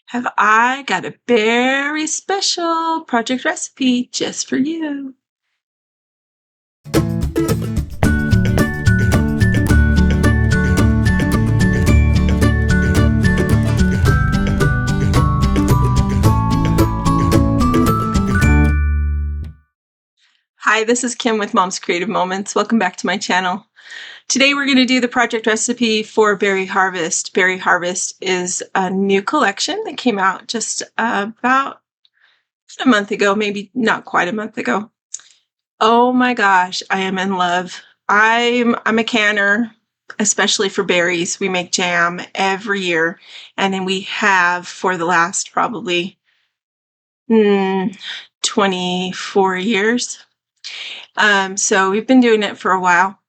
have I got a very special project recipe just for you. Hi, this is Kim with Mom's Creative Moments. Welcome back to my channel. Today we're going to do the project recipe for Berry Harvest. Berry Harvest is a new collection that came out just about a month ago, maybe not quite a month ago. Oh my gosh, I am in love. I'm a canner, especially for berries. We make jam every year, and then we have for the last probably 24 years. So we've been doing it for a while.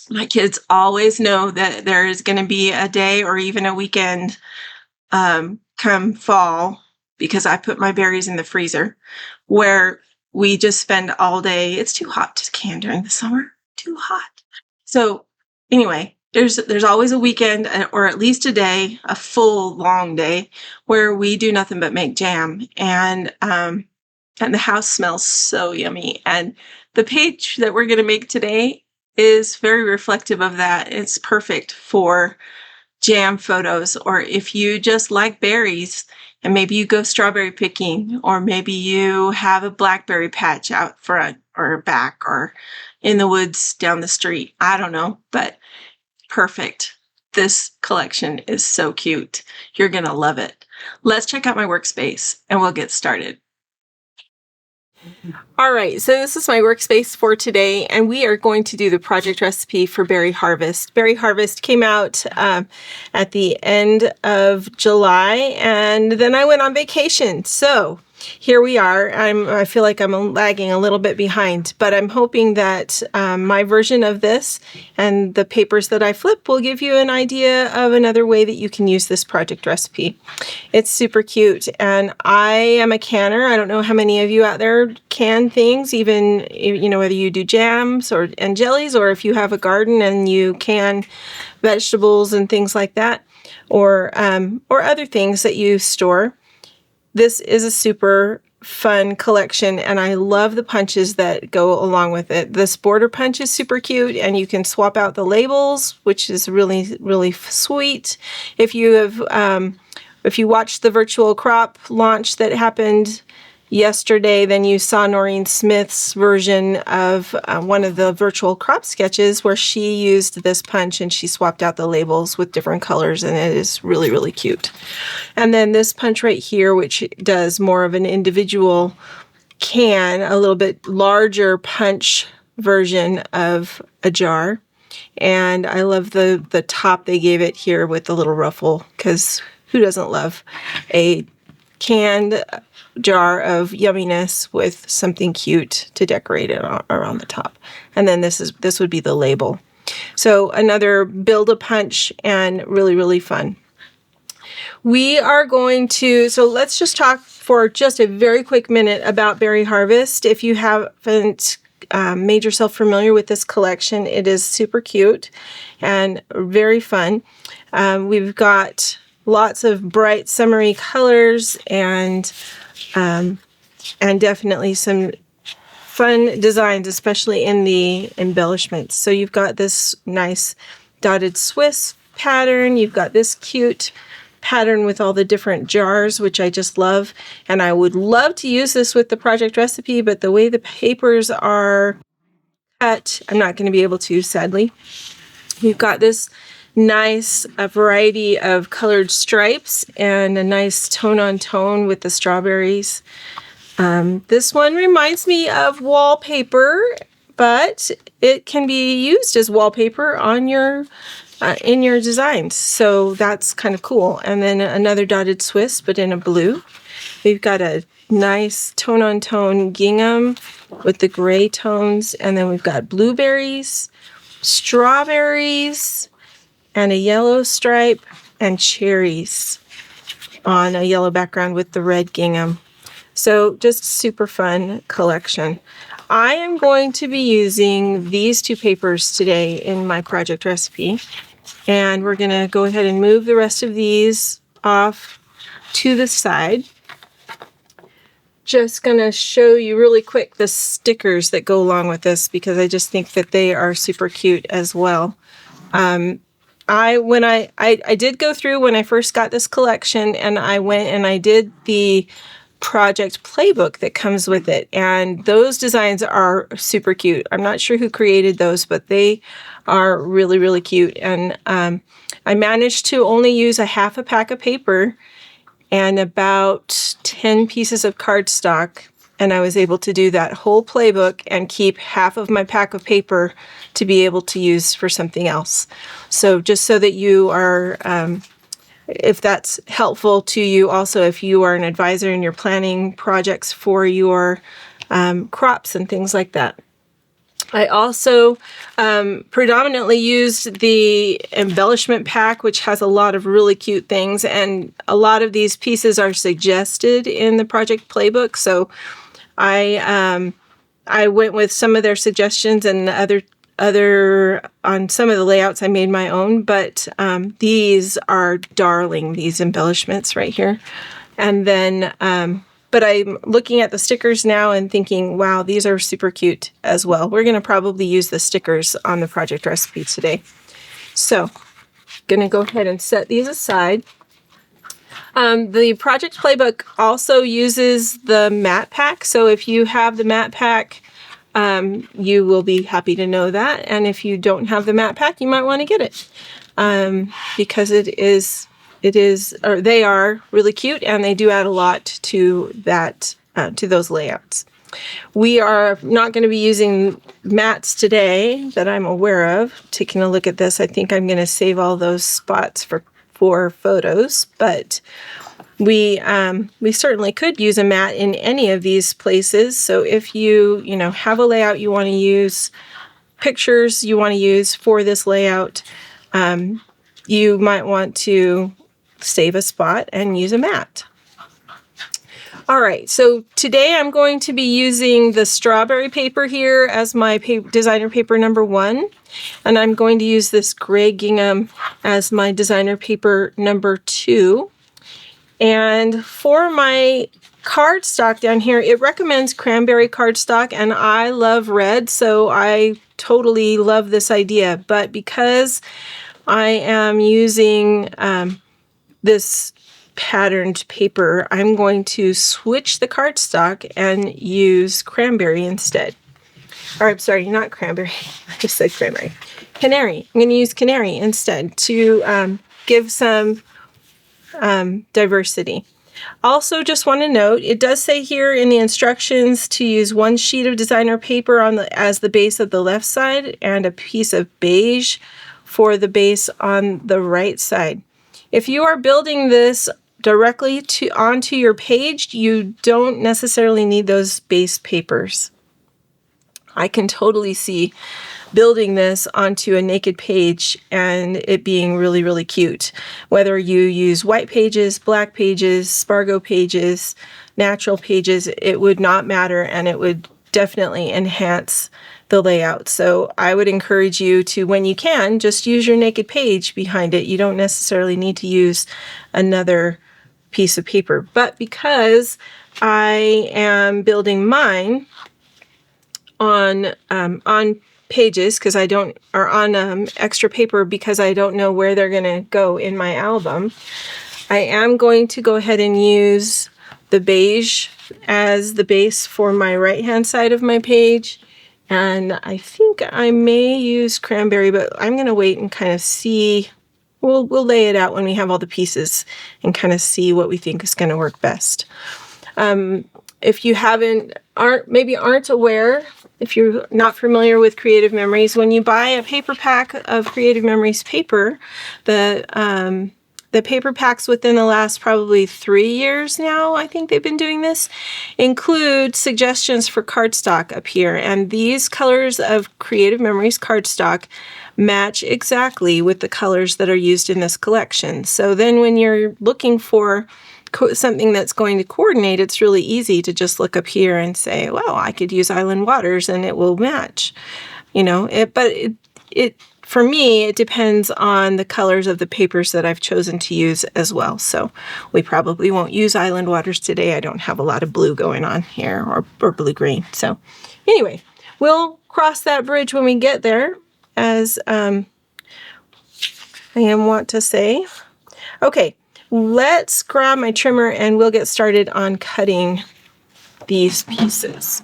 My kids always know that there is going to be a day or even a weekend come fall, because I put my berries in the freezer, where we just spend all day. It's too hot to can during the summer. Too hot. So anyway, there's always a weekend, or at least a day, a full long day, where we do nothing but make jam, and the house smells so yummy. And the page that we're going to make today is very reflective of that. It's perfect for jam photos, or if you just like berries and maybe you go strawberry picking, or maybe you have a blackberry patch out front or back or in the woods down the street. I don't know, but perfect. This collection is so cute. You're going to love it. Let's check out my workspace and we'll get started. All right, so this is my workspace for today, and we are going to do the project recipe for Berry Harvest. Berry Harvest came out at the end of July, and then I went on vacation. So here we are. I feel like I'm lagging a little bit behind, but I'm hoping that my version of this and the papers that I flip will give you an idea of another way that you can use this project recipe. It's super cute, and I am a canner. I don't know how many of you out there can things, even, you know, whether you do jams and jellies, or if you have a garden and you can vegetables and things like that, or other things that you store. This is a super fun collection, and I love the punches that go along with it. This border punch is super cute, and you can swap out the labels, which is really, really sweet. If you watched the virtual crop launch that happened yesterday, then you saw Noreen Smith's version of one of the virtual crop sketches, where she used this punch and she swapped out the labels with different colors, and it is really, really cute. And then this punch right here, which does more of an individual can, a little bit larger punch version of a jar. And I love the top they gave it here with the little ruffle, because who doesn't love a canned jar of yumminess with something cute to decorate it around the top. And then this would be the label. So another Build-A-Punch, and really, really fun. We are going to, so let's just talk for just a very quick minute about Berry Harvest. If you haven't made yourself familiar with this collection, it is super cute and very fun. We've got lots of bright summery colors, and definitely some fun designs, especially in the embellishments. So you've got this nice dotted Swiss pattern. You've got this cute pattern with all the different jars, which I just love. And I would love to use this with the project recipe, but the way the papers are cut, I'm not going to be able to, sadly. You've got this nice variety of colored stripes and a nice tone on tone with the strawberries. This one reminds me of wallpaper, but it can be used as wallpaper on your in your designs, so that's kind of cool. And then another dotted Swiss, but in a blue. We've got a nice tone on tone gingham with the gray tones, and then we've got blueberries, strawberries, and a yellow stripe, and cherries on a yellow background with the red gingham. So just super fun collection. I am going to be using these two papers today in my project recipe, and we're going to go ahead and move the rest of these off to the side. Just gonna show you really quick the stickers that go along with this because I just think that they are super cute as well. I did go through when I first got this collection, and I went and I did the project playbook that comes with it, and those designs are super cute. I'm not sure who created those, but they are really, really cute. And I managed to only use a half a pack of paper and about 10 pieces of cardstock, and I was able to do that whole playbook and keep half of my pack of paper to be able to use for something else. So just so that you are, if that's helpful to you, also if you are an advisor and you're planning projects for your crops and things like that. I also predominantly used the embellishment pack, which has a lot of really cute things, and a lot of these pieces are suggested in the project playbook. So I went with some of their suggestions, and other on some of the layouts I made my own. But these are darling, these embellishments right here, and then. But I'm looking at the stickers now and thinking, wow, these are super cute as well. We're going to probably use the stickers on the project recipe today. So, going to go ahead and set these aside. The project playbook also uses the matte pack. So if you have the matte pack, you will be happy to know that. And if you don't have the matte pack, you might want to get it because they are really cute, and they do add a lot to that, to those layouts. We are not going to be using mattes today that I'm aware of. Taking a look at this, I think I'm going to save all those spots for photos, but we certainly could use a matte in any of these places. So if you have a layout you want to use, pictures you want to use for this layout, you might want to save a spot and use a matte. All right, so today I'm going to be using the strawberry paper here as my designer paper number 1, and I'm going to use this gray gingham as my designer paper number 2. And for my cardstock down here, it recommends cranberry cardstock, and I love red, so I totally love this idea. But because I am using this patterned paper, I'm going to switch the cardstock and use cranberry instead. Or I'm sorry, not cranberry. I just said cranberry. Canary. I'm going to use canary instead to give some diversity. Also, just want to note, it does say here in the instructions to use 1 sheet of designer paper as the base of the left side and a piece of beige for the base on the right side. If you are building this directly onto your page, you don't necessarily need those base papers. I can totally see building this onto a naked page and it being really, really cute. Whether you use white pages, black pages, Spargo pages, natural pages, it would not matter, and it would definitely enhance the layout. So I would encourage you to, when you can, just use your naked page behind it. You don't necessarily need to use another piece of paper. But because I am building mine on pages, because I don't, or on extra paper, because I don't know where they're going to go in my album, I am going to go ahead and use the beige as the base for my right-hand side of my page. And I think I may use cranberry, but I'm going to wait and kind of see. We'll lay it out when we have all the pieces and kind of see what we think is going to work best. If you aren't aware, if you're not familiar with Creative Memories, when you buy a paper pack of Creative Memories paper, the paper packs within the last probably 3 years now, I think they've been doing this, include suggestions for cardstock up here. And these colors of Creative Memories cardstock match exactly with the colors that are used in this collection. So then when you're looking for something that's going to coordinate, it's really easy to just look up here and say, well, I could use Island Waters and it will match. But it for me, it depends on the colors of the papers that I've chosen to use as well. So we probably won't use Island Waters today. I don't have a lot of blue going on here, or blue-green. So anyway, we'll cross that bridge when we get there, as I want to say. Okay, let's grab my trimmer and we'll get started on cutting these pieces.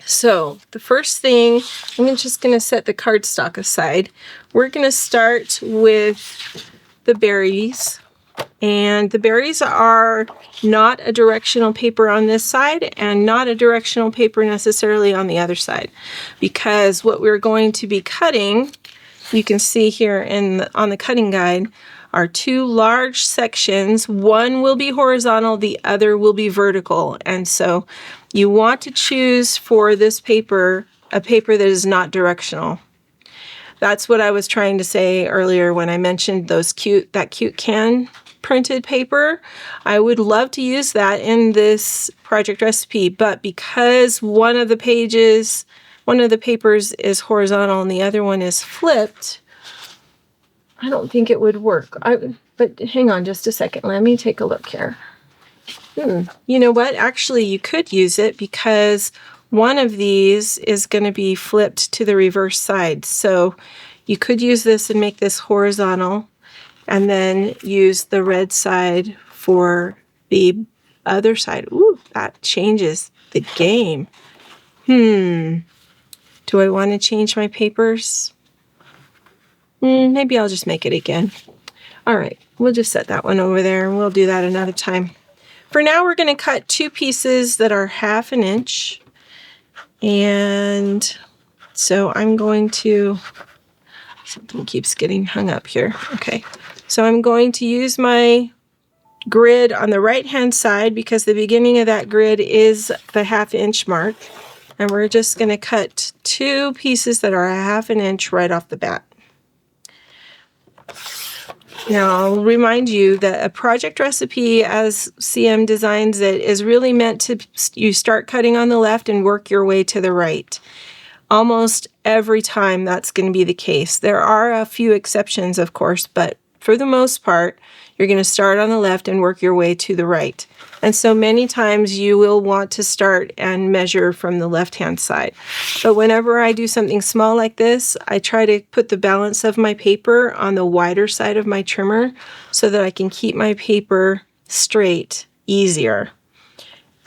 So the first thing, I'm just going to set the cardstock aside. We're going to start with the berries. And the berries are not a directional paper on this side and not a directional paper necessarily on the other side. Because what we're going to be cutting, you can see here on the cutting guide, are two large sections. One will be horizontal, the other will be vertical. And so you want to choose for this paper a paper that is not directional. That's what I was trying to say earlier when I mentioned that cute can printed paper. I would love to use that in this project recipe, but because one of the papers is horizontal and the other one is flipped, I don't think it would work. But hang on just a second. Let me take a look here. You know what? Actually, you could use it because one of these is going to be flipped to the reverse side. So you could use this and make this horizontal and then use the red side for the other side. Ooh, that changes the game. Do I want to change my papers? Maybe I'll just make it again. All right, we'll just set that one over there and we'll do that another time. For now, we're going to cut two pieces that are 1/2 inch. And so I'm going to, something keeps getting hung up here. Okay, so I'm going to use my grid on the right-hand side because the beginning of that grid is the 1/2 inch mark. And we're just going to cut two pieces that are 1/2 inch right off the bat. Now, I'll remind you that a project recipe, as CM designs it, is really meant to, you start cutting on the left and work your way to the right. Almost every time that's going to be the case. There are a few exceptions, of course, but for the most part, you're going to start on the left and work your way to the right. And so many times you will want to start and measure from the left-hand side. But whenever I do something small like this, I try to put the balance of my paper on the wider side of my trimmer so that I can keep my paper straight easier.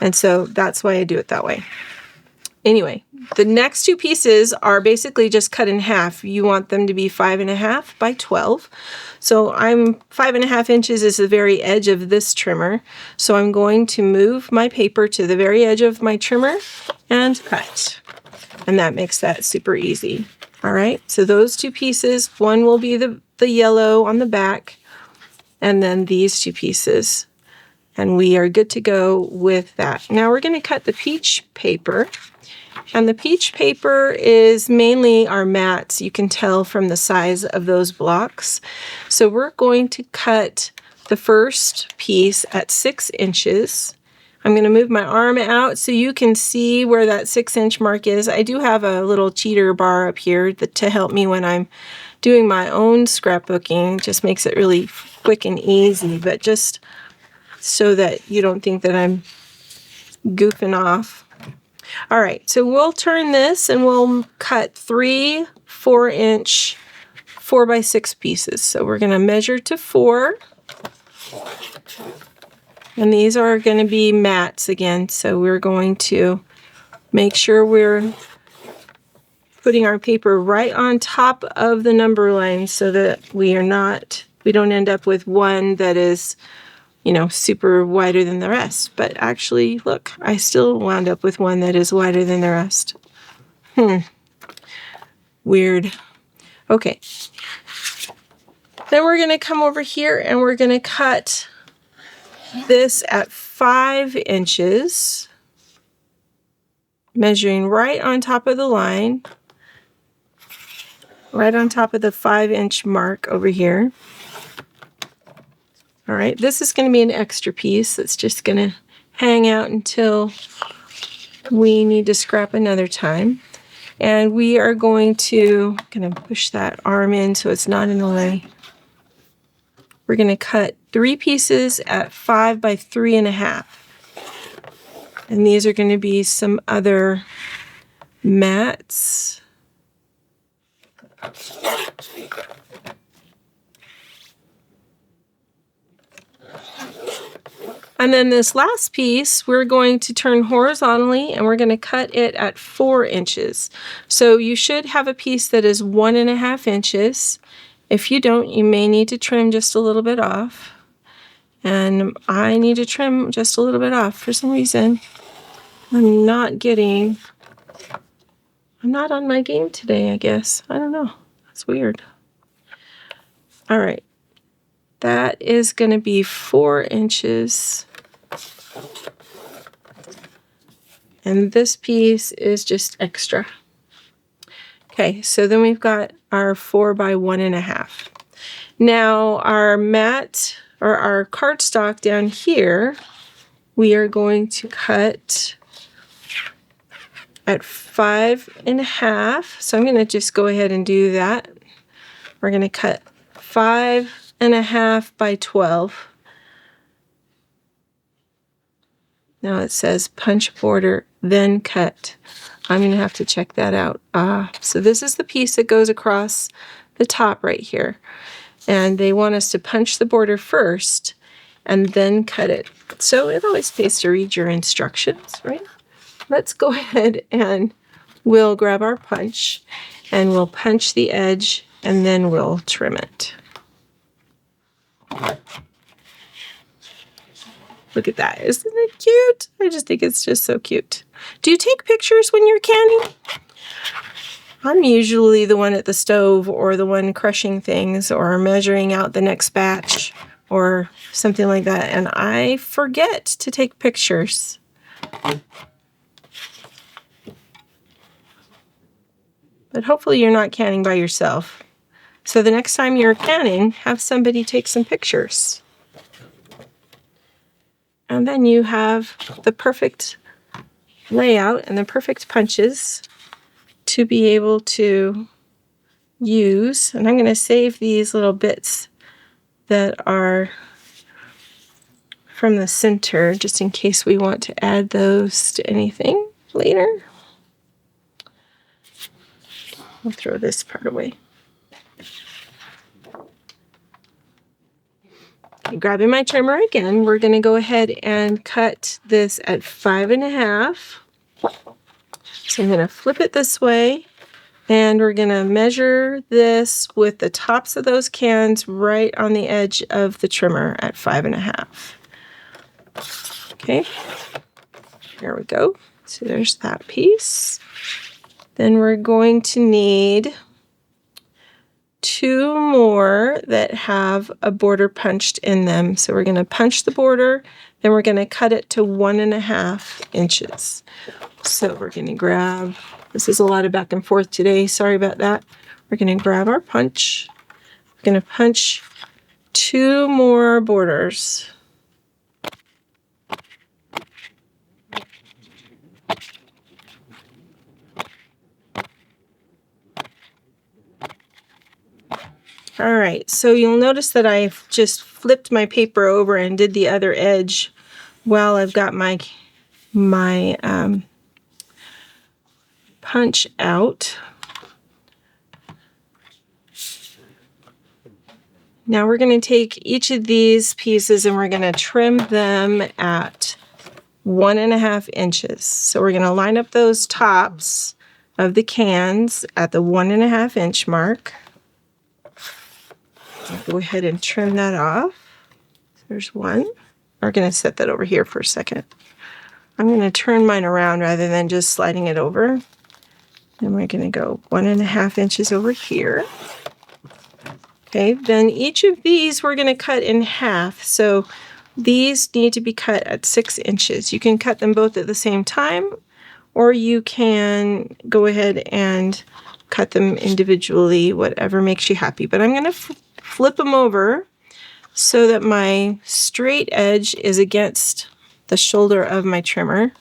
And so that's why I do it that way. Anyway, the next two pieces are basically just cut in half. You want them to be 5.5 by 12. So 5.5 inches is the very edge of this trimmer. So I'm going to move my paper to the very edge of my trimmer and cut. And that makes that super easy. All right, so those two pieces, one will be the yellow on the back, and then these two pieces. And we are good to go with that. Now we're going to cut the peach paper. And the peach paper is mainly our mats. You can tell from the size of those blocks. So we're going to cut the first piece at 6 inches. I'm going to move my arm out so you can see where that 6-inch mark is. I do have a little cheater bar up here to help me when I'm doing my own scrapbooking. It just makes it really quick and easy, but just so that you don't think that I'm goofing off. All right, so we'll turn this and we'll cut 3 4-inch 4x6 pieces. So we're going to measure to 4. And these are going to be mats again. So we're going to make sure we're putting our paper right on top of the number line so that we don't end up with one that is, super wider than the rest. But actually, look, I still wound up with one that is wider than the rest. Weird. Okay. Then we're going to come over here and we're going to cut this at 5 inches, measuring right on top of the line, right on top of the 5-inch mark over here. All right, this is going to be an extra piece that's just going to hang out until we need to scrap another time. And we are going to push that arm in so it's not in the way. We're going to cut 3 pieces at 5 by 3.5. And these are going to be some other mats. And then this last piece, we're going to turn horizontally and we're going to cut it at 4 inches. So you should have a piece that is 1.5 inches. If you don't, you may need to trim just a little bit off. And I need to trim just a little bit off. For some reason, I'm not on my game today, I guess. I don't know. That's weird. All right. That is going to be 4 inches. And this piece is just extra. Okay, so then we've got our 4 by 1.5. Now our mat, or our cardstock down here, we are going to cut at 5.5. So I'm going to just go ahead and do that. We're going to cut 5.5 by 12. Now it says punch border, then cut. I'm going to have to check that out. So this is the piece that goes across the top right here. And they want us to punch the border first and then cut it. So it always pays to read your instructions, right? Let's go ahead and we'll grab our punch and we'll punch the edge and then we'll trim it. Look at that. Isn't it cute? I just think it's just so cute. Do you take pictures when you're canning? I'm usually the one at the stove or the one crushing things or measuring out the next batch or something like that, and I forget to take pictures. But hopefully you're not canning by yourself. So the next time you're canning, have somebody take some pictures. And then you have the perfect layout and the perfect punches to be able to use. And I'm going to save these little bits that are from the center just in case we want to add those to anything later. I'll throw this part away. Grabbing my trimmer again, we're going to go ahead and cut this at 5.5. So I'm going to flip it this way, and we're going to measure this with the tops of those cans right on the edge of the trimmer at 5.5. Okay, there we go. So there's that piece. Then we're going to need 2 more that have a border punched in them. So we're going to punch the border, then we're going to cut it to 1.5 inches. So we're going to grab, this is a lot of back and forth today, sorry about that. We're going to grab our punch. We're going to punch 2 more borders. All right, so you'll notice that I've just flipped my paper over and did the other edge while I've got my punch out. Now we're going to take each of these pieces and we're going to trim them at 1.5 inches. So we're going to line up those tops of the cans at the 1.5 inch mark. I'll go ahead and trim that off. There's one. We're going to set that over here for a second. I'm going to turn mine around rather than just sliding it over. And we're going to go 1.5 inches over here. Okay, then each of these we're going to cut in half. So these need to be cut at 6 inches. You can cut them both at the same time, or you can go ahead and cut them individually, whatever makes you happy. But I'm going to flip them over so that my straight edge is against the shoulder of my trimmer.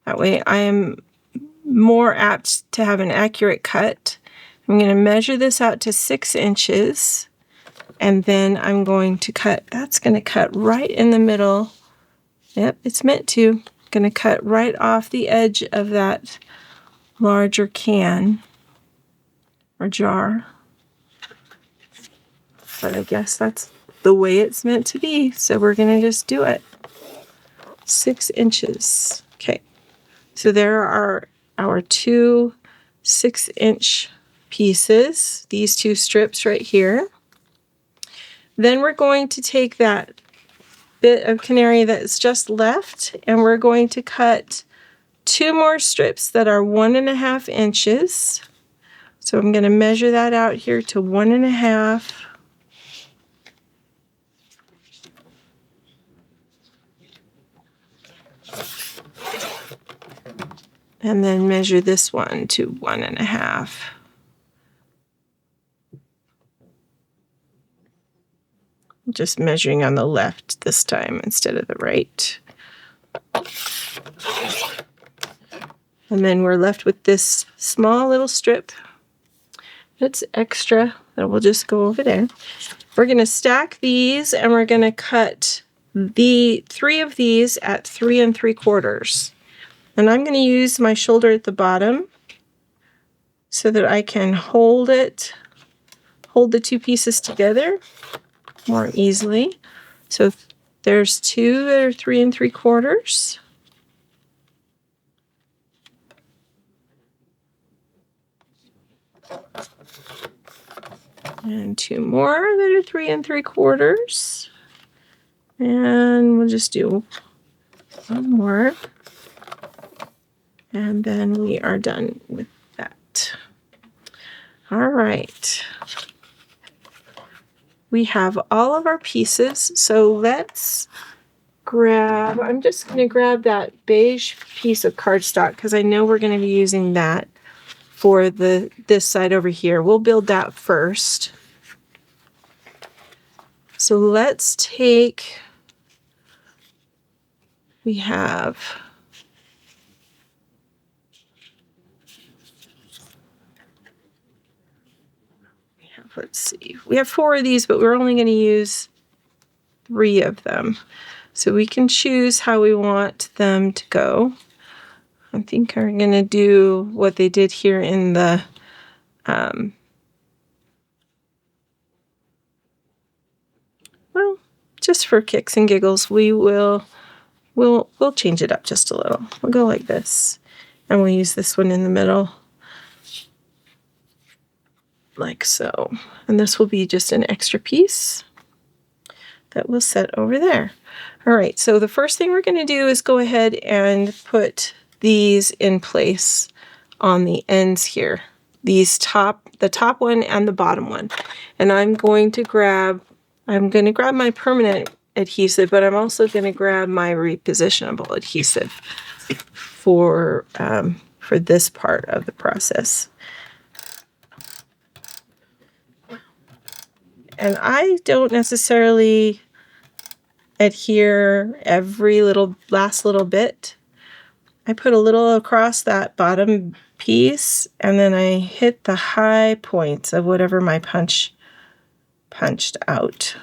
That way I am more apt to have an accurate cut. I'm going to measure this out to 6 inches, and then I'm going to cut. That's going to cut right in the middle. Yep, it's meant to. Going to cut right off the edge of that larger can or jar. But I guess that's the way it's meant to be, so we're going to just do it. 6 inches. Okay, so there are our 2 6-inch pieces, these 2 strips right here. Then we're going to take that bit of canary that's just left, and we're going to cut 2 more strips that are 1.5 inches. So I'm going to measure that out here to 1.5. And then measure this one to 1.5. Just measuring on the left this time instead of the right. And then we're left with this small little strip that's extra that will just go over there. We're going to stack these, and we're going to cut the 3 of these at 3 3/4. And I'm going to use my shoulder at the bottom so that I can hold the 2 pieces together more easily. So there's 2 that are 3 3/4. And 2 more that are 3 3/4. And we'll just do 1 more. And then we are done with that. All right. We have all of our pieces, so let's grab, I'm just going to grab that beige piece of cardstock because I know we're going to be using that for this side over here. We'll build that first. So let's take, we have let's see, we have 4 of these, but we're only going to use 3 of them. So we can choose how we want them to go. I think I'm going to do what they did here in the well, just for kicks and giggles, we'll change it up just a little. We'll go like this, and we'll use this one in the middle. Like so. And this will be just an extra piece that we'll set over there. All right, so the first thing we're going to do is go ahead and put these in place on the ends here. The top one and the bottom one. And I'm going to grab my permanent adhesive, but I'm also going to grab my repositionable adhesive for this part of the process. And I don't necessarily adhere every last little bit. I put a little across that bottom piece, and then I hit the high points of whatever my punched out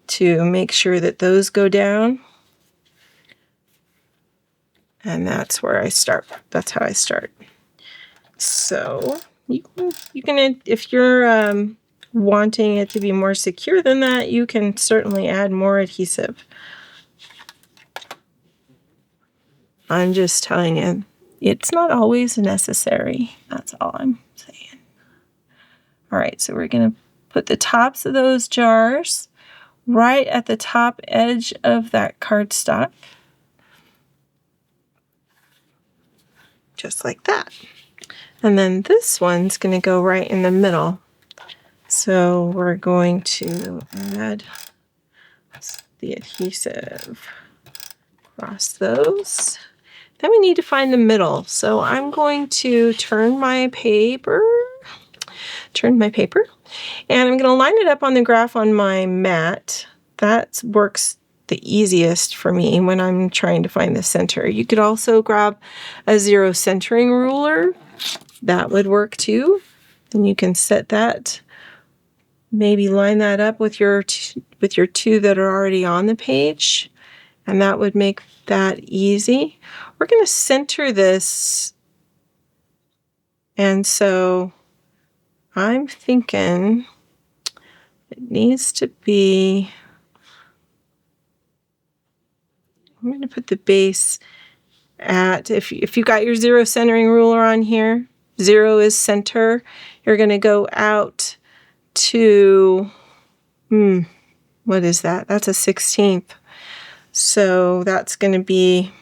to make sure that those go down. And that's where I start. That's how I start. So you can if you're wanting it to be more secure than that, you can certainly add more adhesive. I'm just telling you, it's not always necessary. That's all I'm saying. All right, so we're going to put the tops of those jars right at the top edge of that cardstock. Just like that. And then this one's going to go right in the middle. So we're going to add the adhesive across those. Then we need to find the middle. So I'm going to turn my paper, and I'm going to line it up on the graph on my mat. That works the easiest for me when I'm trying to find the center. You could also grab a 0 centering ruler. That would work too. Then you can set that, maybe line that up with your two that are already on the page, and that would make that easy. We're going to center this, and so I'm thinking it needs to be, I'm going to put the base at, if you got your 0 centering ruler on here, 0 is center. You're going to go out to, what is that? That's a 16th. So that's going to be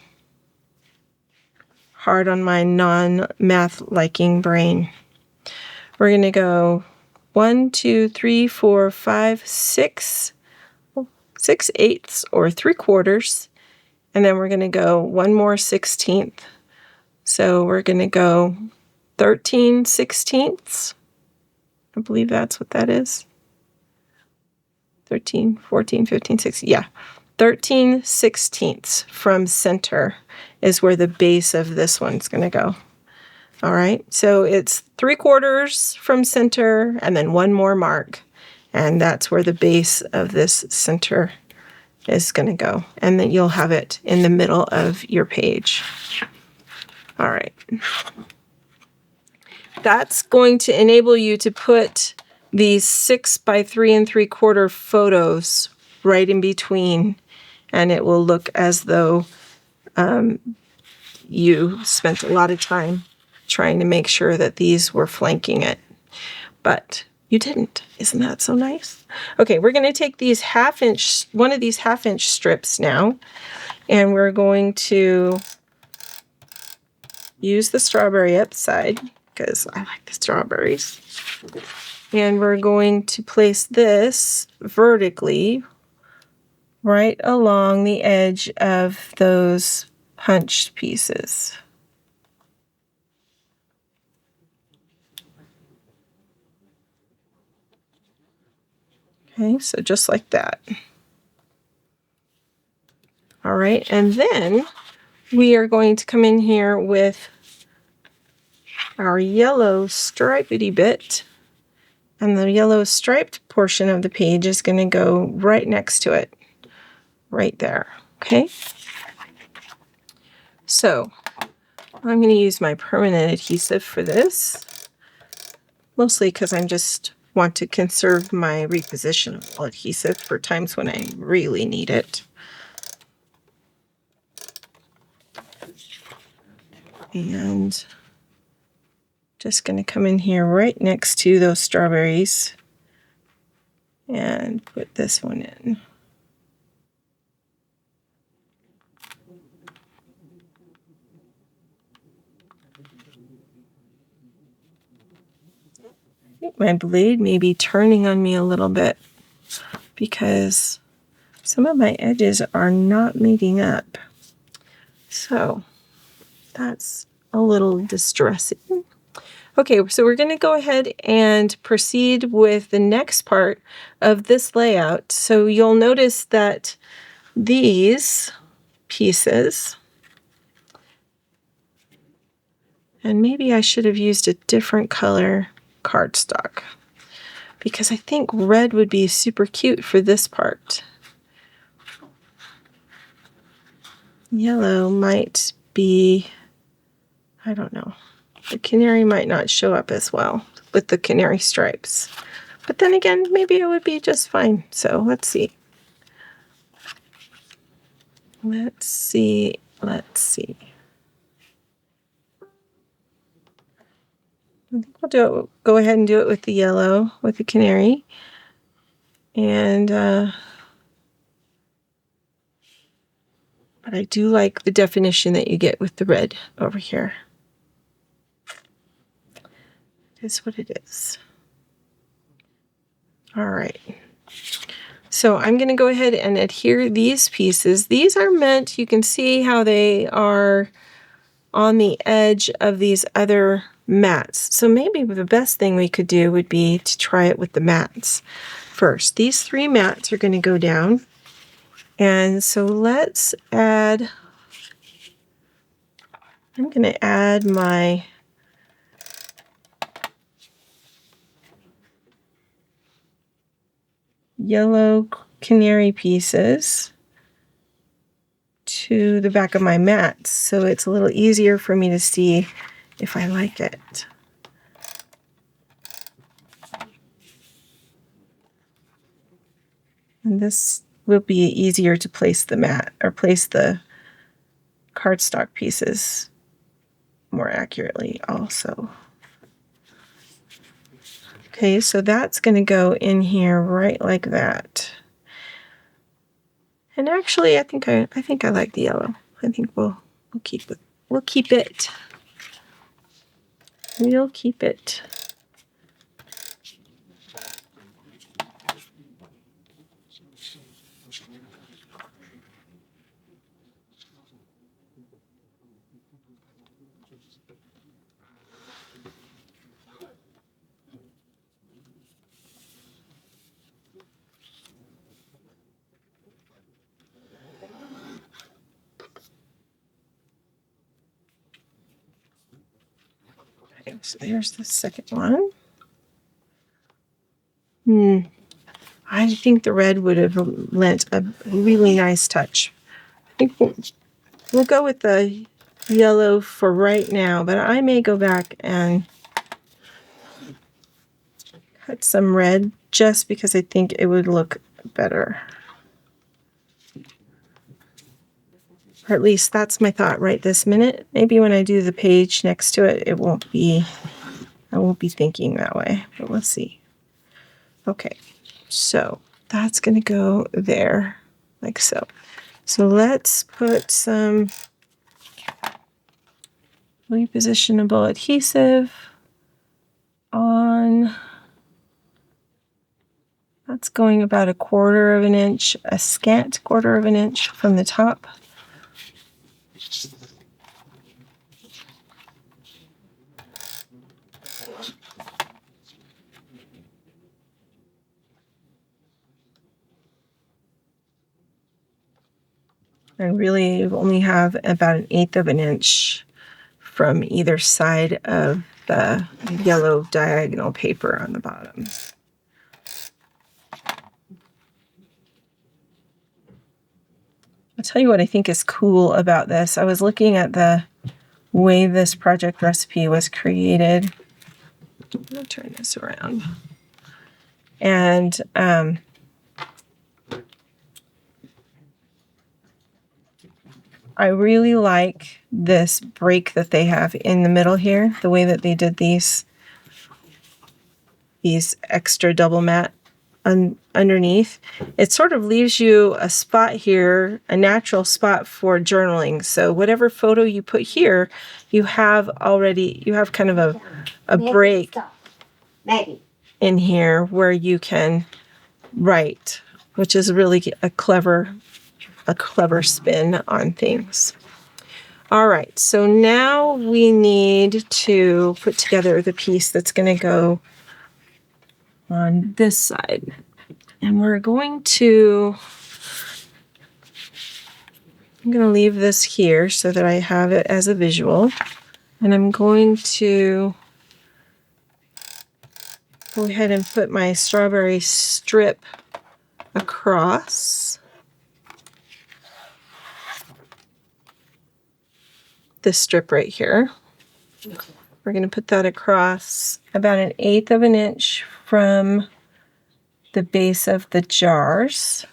hard on my non-math liking brain. We're going to go 1, 2, 3, 4, 5, 6 eighths or 3/4, and then we're going to go one more 16th. So we're going to go 13 16ths. I believe that's what that is. 13, 14, 15, 16. Yeah. 13 16ths from center is where the base of this one's going to go. All right. So it's 3/4 from center and then one more mark. And that's where the base of this center is going to go. And then you'll have it in the middle of your page. All right. That's going to enable you to put these 6 by 3 3/4 photos right in between, and it will look as though you spent a lot of time trying to make sure that these were flanking it, but you didn't. Isn't that so nice? Okay, we're going to take these one of these 1/2 inch strips now, and we're going to use the strawberry upside because I like the strawberries. And we're going to place this vertically right along the edge of those punched pieces. Okay, so just like that. All right, and then we are going to come in here with our yellow stripedy bit, and the yellow striped portion of the page is going to go right next to it, right there, okay? So I'm going to use my permanent adhesive for this, mostly because I just want to conserve my repositionable adhesive for times when I really need it. And just going to come in here right next to those strawberries and put this one in. I think my blade may be turning on me a little bit because some of my edges are not meeting up. So that's a little distressing. Okay, so we're going to go ahead and proceed with the next part of this layout. So you'll notice that these pieces, and maybe I should have used a different color cardstock because I think red would be super cute for this part. Yellow might be, I don't know. The canary might not show up as well with the canary stripes. But then again, maybe it would be just fine. So let's see. Let's see. I think we'll go ahead and do it with the yellow, with the canary. And, but I do like the definition that you get with the red over here. Is what it is. All right. So I'm going to go ahead and adhere these pieces. These are meant, you can see how they are on the edge of these other mats. So maybe the best thing we could do would be to try it with the mats first. These 3 mats are going to go down, And so let's add, I'm going to add my yellow canary pieces to the back of my mat, so it's a little easier for me to see if I like it. And this will be easier to place the mat, or place the cardstock pieces more accurately also. Okay, so that's going to go in here right like that. And actually, I think I like the yellow. I think we'll keep it. We'll keep it. We'll keep it. Okay, so there's the second one. I think the red would have lent a really nice touch. I think we'll go with the yellow for right now, but I may go back and cut some red just because I think it would look better. Or at least that's my thought right this minute. Maybe when I do the page next to it, I won't be thinking that way, but we'll see. Okay, so that's going to go there like so. So let's put some repositionable adhesive on. That's going about a quarter of an inch, a scant quarter of an inch from the top. I really only have about 1/8 of an inch from either side of the yellow diagonal paper on the bottom. I'll tell you what I think is cool about this. I was looking at the way this project recipe was created. I'm going to turn this around. And I really like this break that they have in the middle here, the way that they did these extra double mat underneath. It sort of leaves you a spot here, a natural spot for journaling. So whatever photo you put here, you have kind of a break in here where you can write, which is really a clever spin on things. All right, so now we need to put together the piece that's going to go on this side. And I'm going to leave this here so that I have it as a visual. And I'm going to go ahead and put my strawberry strip across this strip right here. We're going to put that across about 1/8 of an inch from the base of the jars.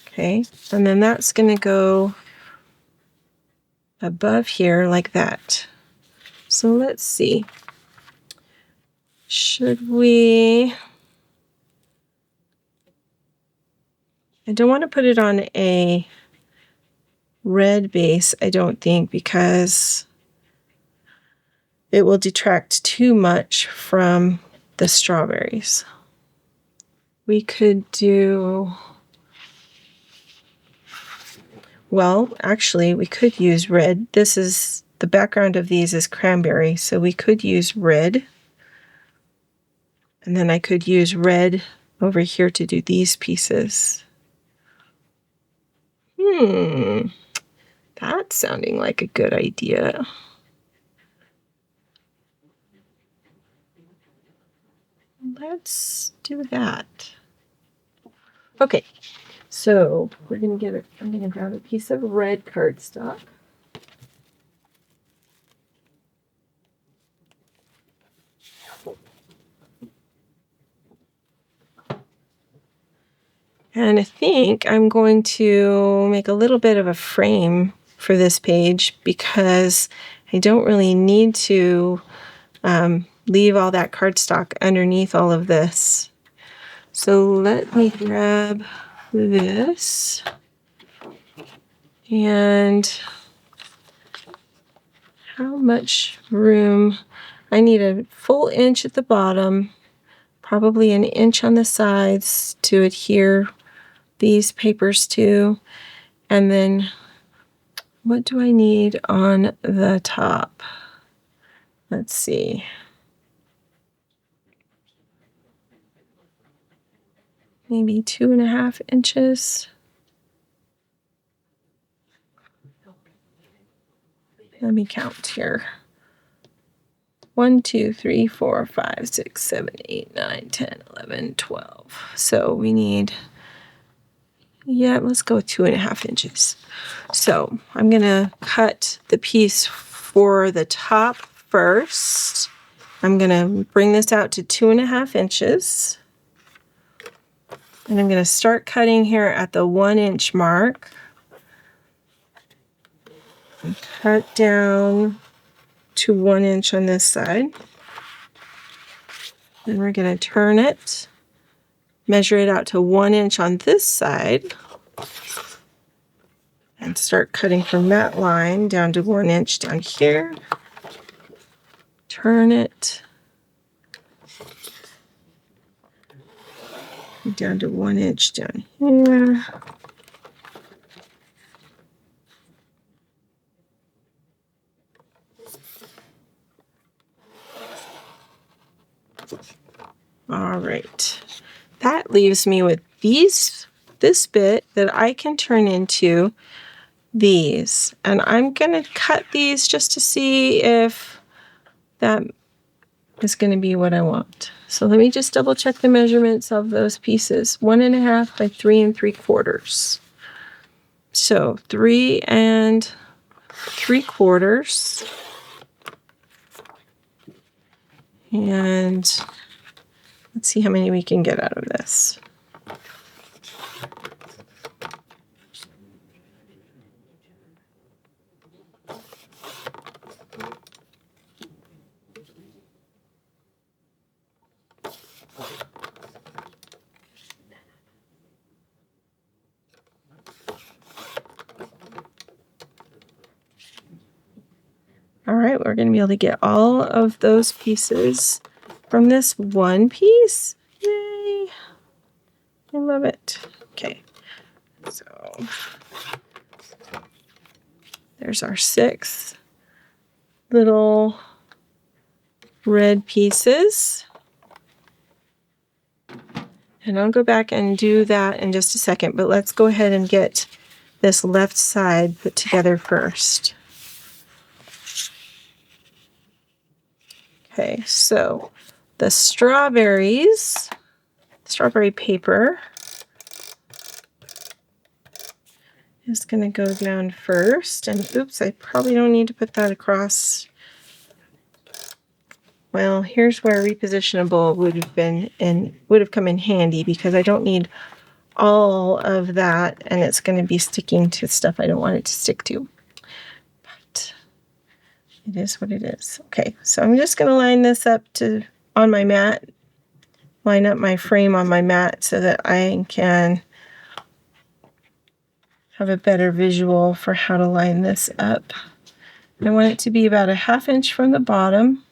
Okay, and then that's going to go above here like that. So let's see. Should we... I don't want to put it on a red base, I don't think, because it will detract too much from the strawberries. We could do... Well, actually, we could use red. The background of these is cranberry, so we could use red. And then I could use red over here to do these pieces. That's sounding like a good idea. Let's do that. Okay, so I'm gonna grab a piece of red cardstock. And I think I'm going to make a little bit of a frame for this page because I don't really need to leave all that cardstock underneath all of this. So let me grab this, and how much room? I need a full inch at the bottom, probably an inch on the sides to adhere these papers to, and then what do I need on the top? Let's see. Maybe 2.5 inches. Let me count here. 1, 2, 3, 4, 5, 6, 7, 8, 9, 10, 11, 12. So we need, let's go with 2.5 inches. So I'm gonna cut the piece for the top first. I'm gonna bring this out to 2.5 inches. And I'm gonna start cutting here at the 1 inch mark. And cut down to 1 inch on this side. Then we're gonna turn it, measure it out to 1 inch on this side, and start cutting from that line down to 1 inch down here. Turn it down to 1 inch down here. All right, that leaves me with this bit that I can turn into these, and I'm gonna cut these just to see if that is going to be what I want. So let me just double check the measurements of those pieces. 1.5 by 3 3/4. So 3 3/4. And let's see how many we can get out of this. All right, we're going to be able to get all of those pieces from this one piece. Yay! I love it. Okay, so there's our 6 little red pieces. And I'll go back and do that in just a second, but let's go ahead and get this left side put together first. Okay, so the strawberry paper is going to go down first. And oops, I probably don't need to put that across. Well, here's where repositionable would have come in handy, because I don't need all of that, and it's going to be sticking to stuff I don't want it to stick to. But it is what it is. Okay, so I'm just going to line this up on my mat, line up my frame on my mat so that I can have a better visual for how to line this up. I want it to be about 1/2 inch from the bottom.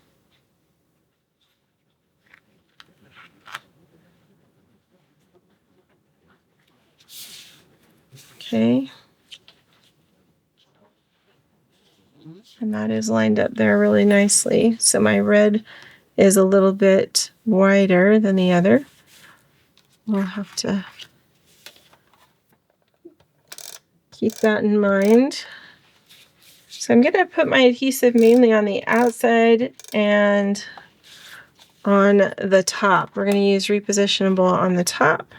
Okay. And that is lined up there really nicely. So my red is a little bit wider than the other. We'll have to keep that in mind. So I'm going to put my adhesive mainly on the outside and on the top. We're going to use repositionable on the top.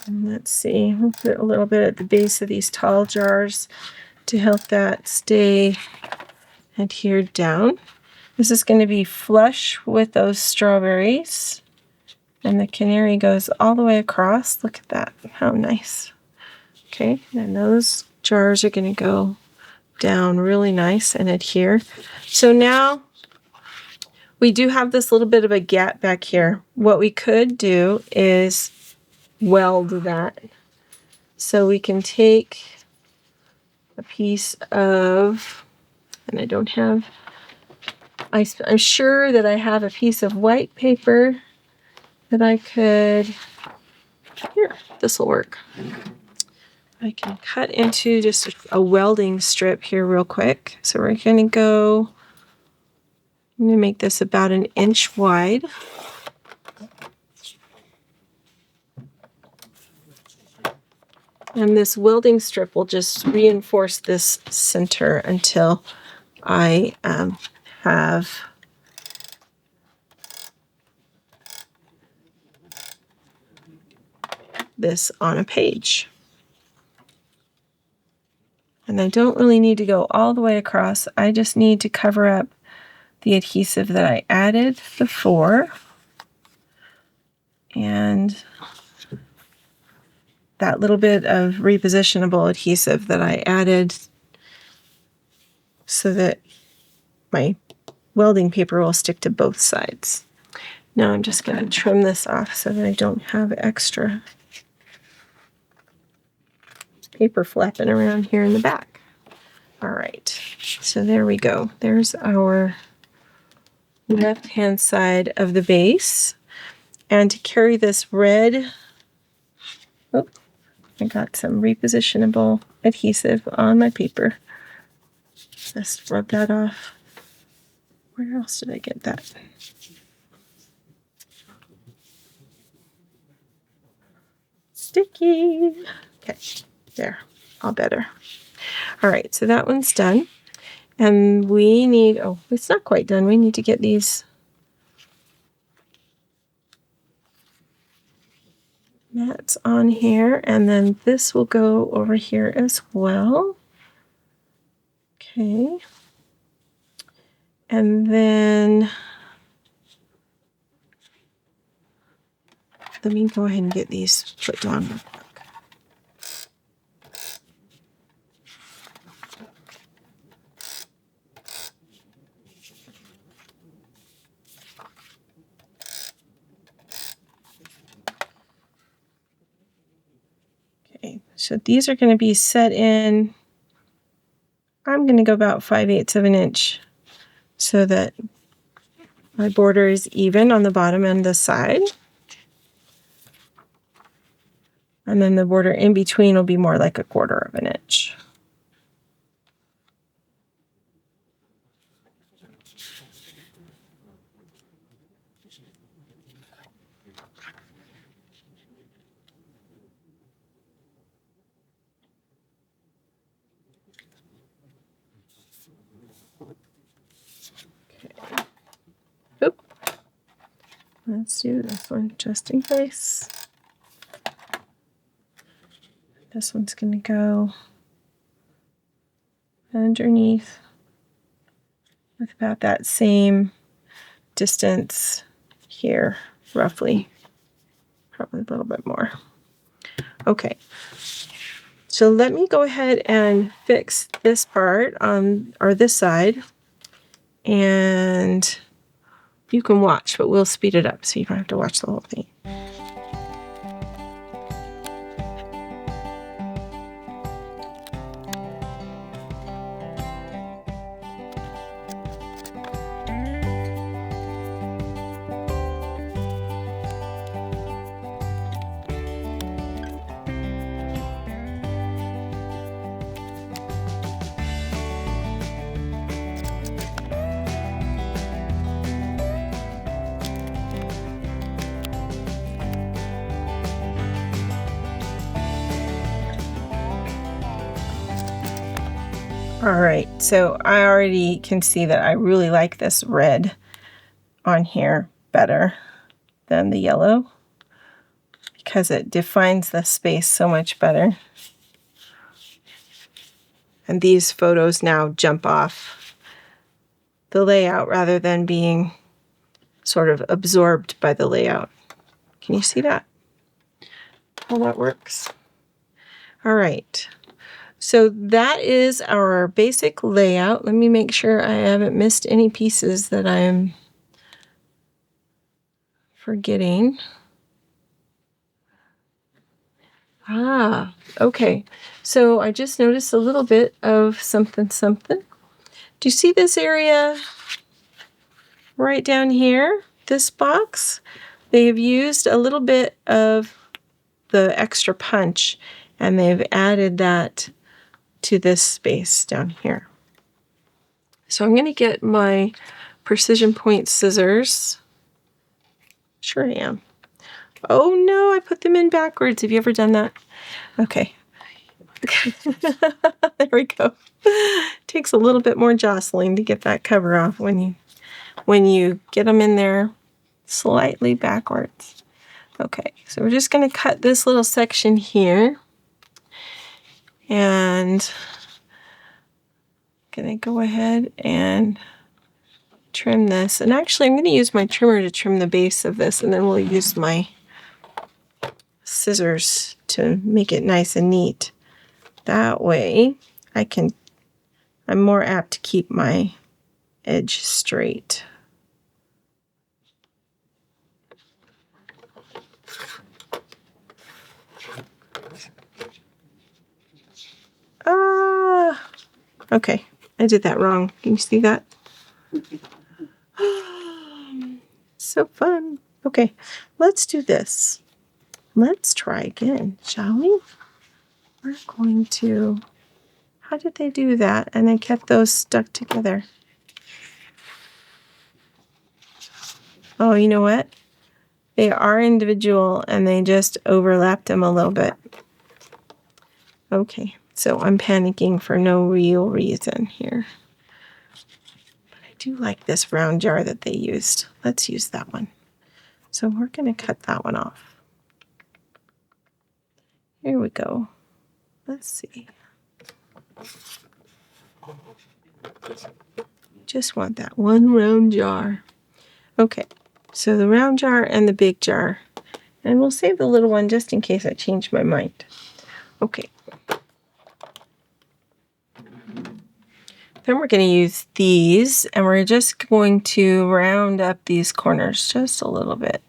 And let's see, we'll put a little bit at the base of these tall jars to help that stay adhered down. This is going to be flush with those strawberries. And the canary goes all the way across. Look at that. How nice. Okay, and those jars are going to go down really nice and adhere. So now we do have this little bit of a gap back here. What we could do is weld that. So we can take a piece of, and I don't have, I'm sure that I have a piece of white paper that I could, here, this will work. I can cut into just a welding strip here real quick. So we're going to go, I'm going to make this about 1 inch wide. And this welding strip will just reinforce this center until I have this on a page. And I don't really need to go all the way across. I just need to cover up the adhesive that I added before. And that little bit of repositionable adhesive that I added so that my welding paper will stick to both sides. Now I'm just going to trim this off so that I don't have extra paper flapping around here in the back. All right, so there we go. There's our left-hand side of the base. And to carry this red, oh, I got some repositionable adhesive on my paper. Just rub that off. Where else did I get that? Sticky. Okay, there, all better. All right, so that one's done. And we need, oh, it's not quite done. We need to get these mats on here, and then this will go over here as well. Okay. And then let me go ahead and get these put on. Okay, so these are going to be set in, I'm going to go about 5/8 of an inch so that my border is even on the bottom and the side. And then the border in between will be more like 1/4 of an inch. Okay. Oop. Let's do this one just in case. This one's going to go underneath with about that same distance here, roughly. Probably a little bit more. Okay. So let me go ahead and fix this part on, or this side, and you can watch, but we'll speed it up so you don't have to watch the whole thing. All right, so I already can see that I really like this red on here better than the yellow because it defines the space so much better. And these photos now jump off the layout rather than being sort of absorbed by the layout. Can you see that? How that works? All right. So that is our basic layout. Let me make sure I haven't missed any pieces that I'm forgetting. Ah, okay. So I just noticed a little bit of something. Do you see this area right down here? This box? They've used a little bit of the extra punch and they've added that to this space down here. So I'm going to get my precision point scissors. Sure I am. Oh no, I put them in backwards. Have you ever done that? Okay. There we go. Takes a little bit more jostling to get that cover off when you get them in there slightly backwards. Okay, so we're just going to cut this little section here. And I'm going to go ahead and trim this. And actually, I'm going to use my trimmer to trim the base of this, and then we'll use my scissors to make it nice and neat. That way, I'm more apt to keep my edge straight. Okay, I did that wrong. Can you see that? So fun. Okay, let's do this. Let's try again, shall we? We're going to... How did they do that? And they kept those stuck together. Oh, you know what? They are individual and they just overlapped them a little bit. Okay, so I'm panicking for no real reason here. But I do like this round jar that they used. Let's use that one. So we're going to cut that one off. Here we go. Let's see. Just want that one round jar. Okay, so the round jar and the big jar. And we'll save the little one just in case I change my mind. Okay. Then we're going to use these, and we're just going to round up these corners just a little bit.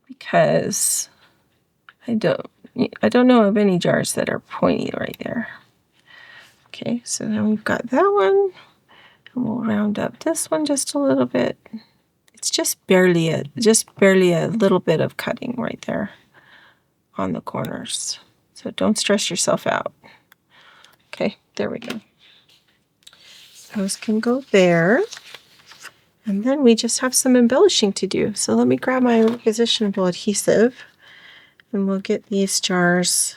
Because I don't know of any jars that are pointy right there. Okay, so then we've got that one, and we'll round up this one just a little bit. It's just barely a little bit of cutting right there on the corners. So don't stress yourself out. Okay, there we go. Those can go there. And then we just have some embellishing to do. So let me grab my repositionable adhesive and we'll get these jars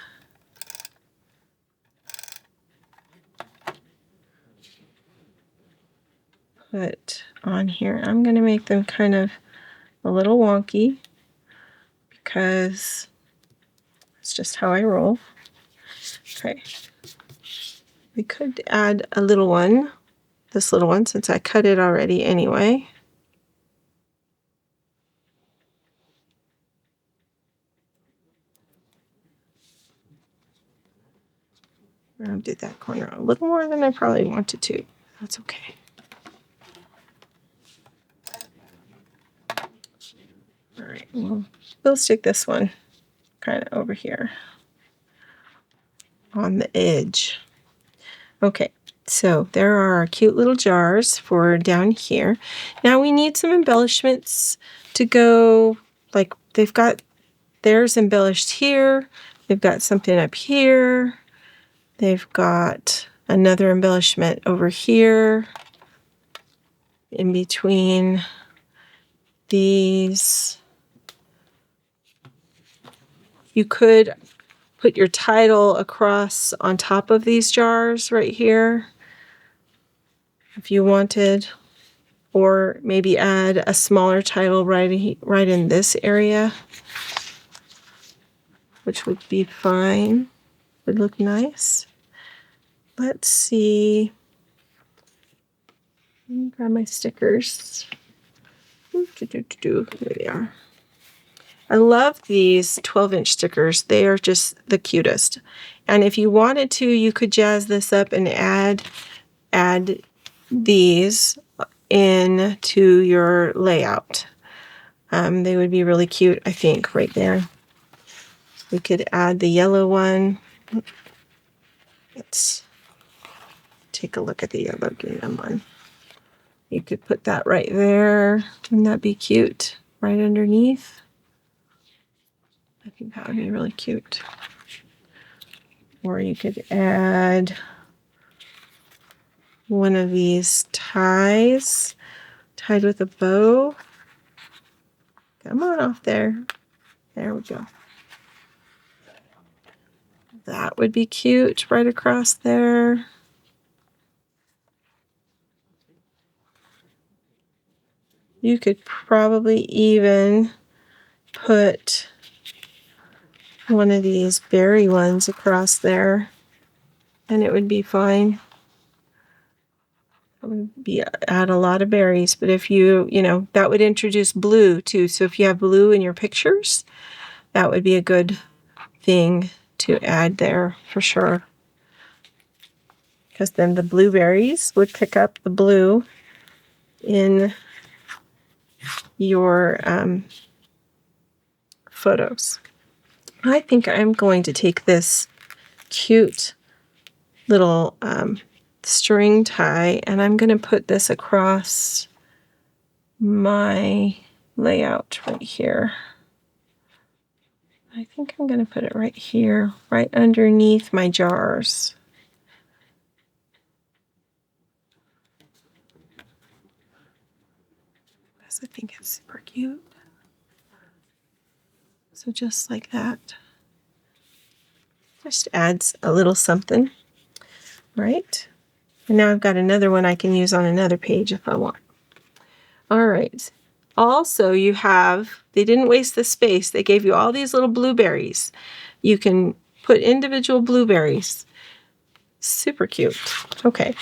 put on here. I'm going to make them kind of a little wonky because it's just how I roll. Okay. We could add a little one, this little one, since I cut it already anyway. I did that corner a little more than I probably wanted to. That's okay. All right, we'll stick this one kind of over here on the edge. Okay, so there are our cute little jars for down here. Now we need some embellishments to go, like they've got theirs embellished here. They've got something up here. They've got another embellishment over here in between these. You could put your title across on top of these jars right here if you wanted, or maybe add a smaller title right in this area, which would be fine, would look nice. Let's see. Let me grab my stickers. Here they are. I love these 12-inch stickers. They are just the cutest. And if you wanted to, you could jazz this up and add these in to your layout. They would be really cute, I think, right there. We could add the yellow one. Let's take a look at the yellow gingham one. You could put that right there. Wouldn't that be cute? Right underneath. I think that would be really cute. Or you could add one of these ties tied with a bow. Come on off there. There we go. That would be cute right across there. You could probably even put one of these berry ones across there, and it would be fine. It would be add a lot of berries, but if you know, that would introduce blue too. So if you have blue in your pictures, that would be a good thing to add there for sure. Because then the blueberries would pick up the blue in your photos. I think I'm going to take this cute little string tie and I'm going to put this across my layout right here. I think I'm going to put it right here, right underneath my jars. Because I think it's super cute. So just like that. Just adds a little something, right? And now I've got another one I can use on another page if I want. All right. Also, you have, they didn't waste the space. They gave you all these little blueberries. You can put individual blueberries. Super cute. Okay.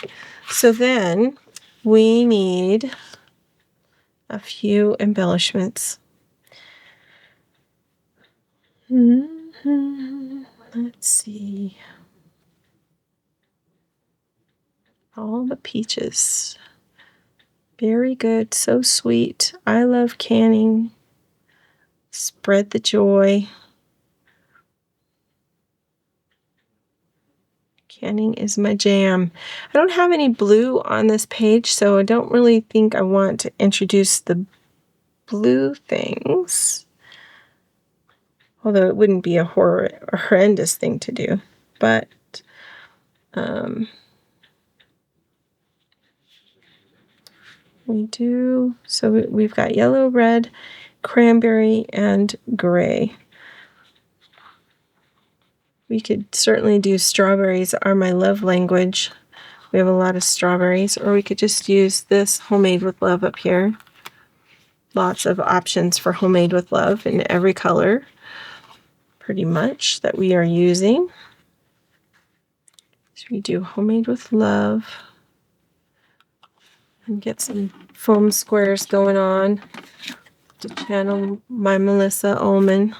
So then we need a few embellishments. Let's see. All the peaches. Very good. So sweet. I love canning. Spread the joy. Canning is my jam. I don't have any blue on this page, so I don't really think I want to introduce the blue things. Although it wouldn't be a horrendous thing to do. But we do. So we've got yellow, red, cranberry, and gray. We could certainly do strawberries are my love language. We have a lot of strawberries. Or we could just use this Homemade with Love up here. Lots of options for Homemade with Love in every color, pretty much, that we are using. So we do Homemade with Love. And get some foam squares going on to channel my Melissa Ullman.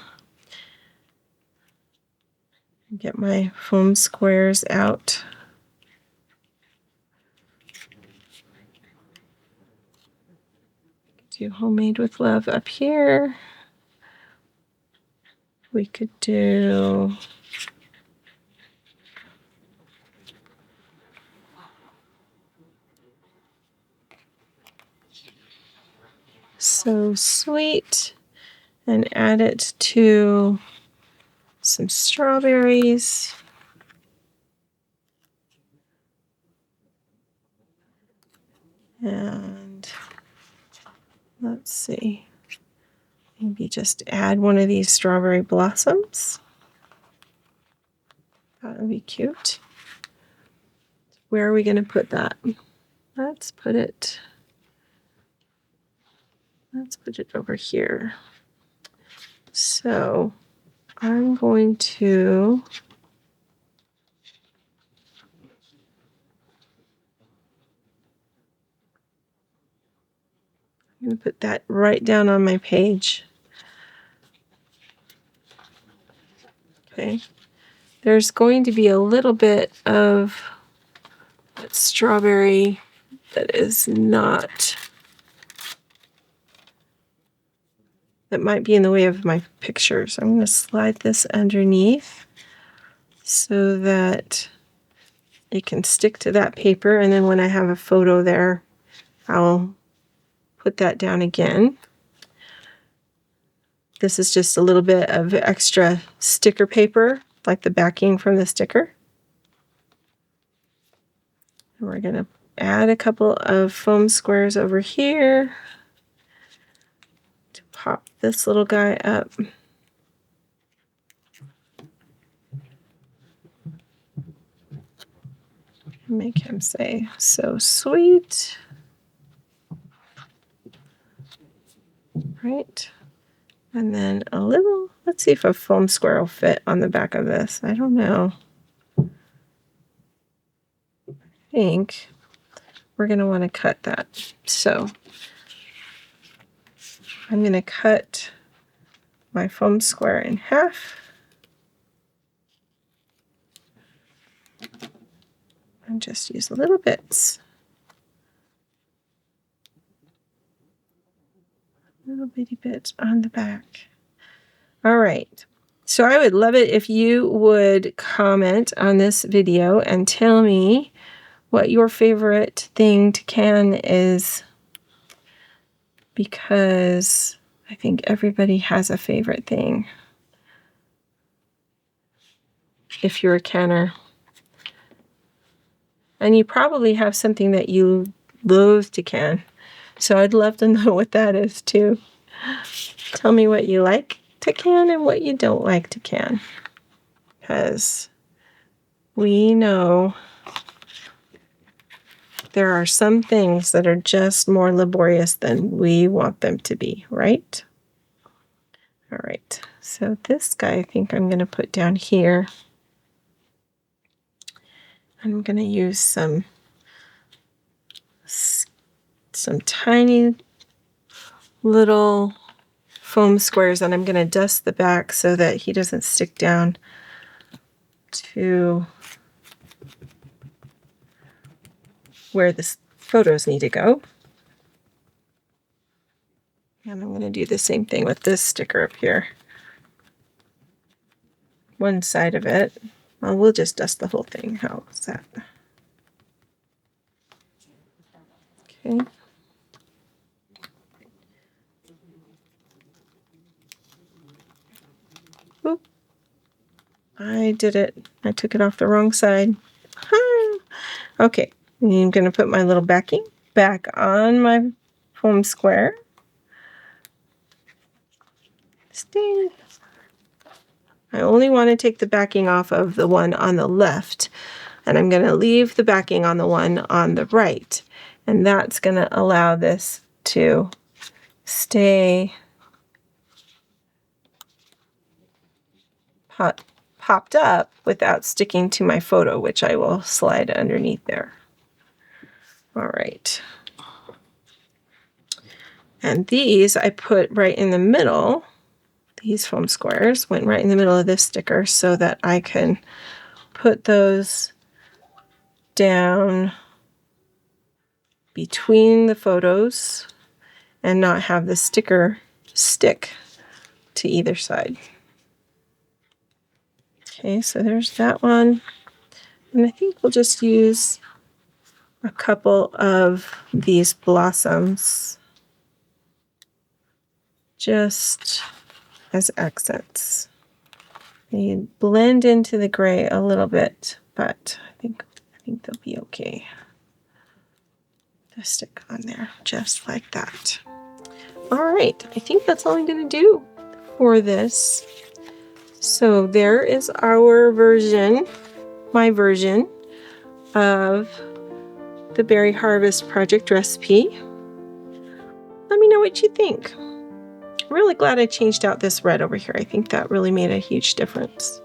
Get my foam squares out. Do Homemade with Love up here. We could do So Sweet and add it to some strawberries. And let's see, maybe just add one of these strawberry blossoms. That would be cute. Where are we going to put that? Let's put it over here. So I'm going to put that right down on my page. Okay. There's going to be a little bit of that strawberry that is not, that might be in the way of my picture. So I'm going to slide this underneath so that it can stick to that paper. And then when I have a photo there, I'll put that down again. This is just a little bit of extra sticker paper, like the backing from the sticker. And we're going to add a couple of foam squares over here to pop this little guy up. Make him say, "So sweet." Right. And then a little, let's see if a foam square will fit on the back of this. I don't know. I think we're going to want to cut that. So I'm going to cut my foam square in half. And just use little bits. Little bitty bits on the back. All right. So I would love it if you would comment on this video and tell me what your favorite thing to can is, because I think everybody has a favorite thing if you're a canner. And you probably have something that you loathe to can. So I'd love to know what that is too. Tell me what you like to can and what you don't like to can. Because we know there are some things that are just more laborious than we want them to be, right? All right, so this guy I think I'm going to put down here. I'm going to use some tiny little foam squares, and I'm going to dust the back so that he doesn't stick down to where the photos need to go. And I'm going to do the same thing with this sticker up here. One side of it. Well, we'll just dust the whole thing. How's that? Okay. Oop. I did it. I took it off the wrong side. Okay. I'm going to put my little backing back on my foam square. Stay. I only want to take the backing off of the one on the left, and I'm going to leave the backing on the one on the right, and that's going to allow this to stay popped up without sticking to my photo, which I will slide underneath there. All right. And these I put right in the middle. These foam squares went right in the middle of this sticker so that I can put those down between the photos and not have the sticker stick to either side. Okay, so there's that one. And I think we'll just use a couple of these blossoms just as accents. They blend into the gray a little bit, but I think they'll be okay. Just stick on there just like that. All right, I think that's all I'm going to do for this. So there is our version my version of the Berry Harvest project recipe. Let me know what you think. I'm really glad I changed out this red over here. I think that really made a huge difference.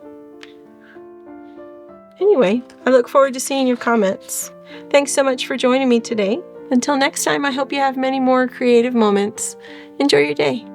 Anyway, I look forward to seeing your comments. Thanks so much for joining me today. Until next time, I hope you have many more creative moments. Enjoy your day.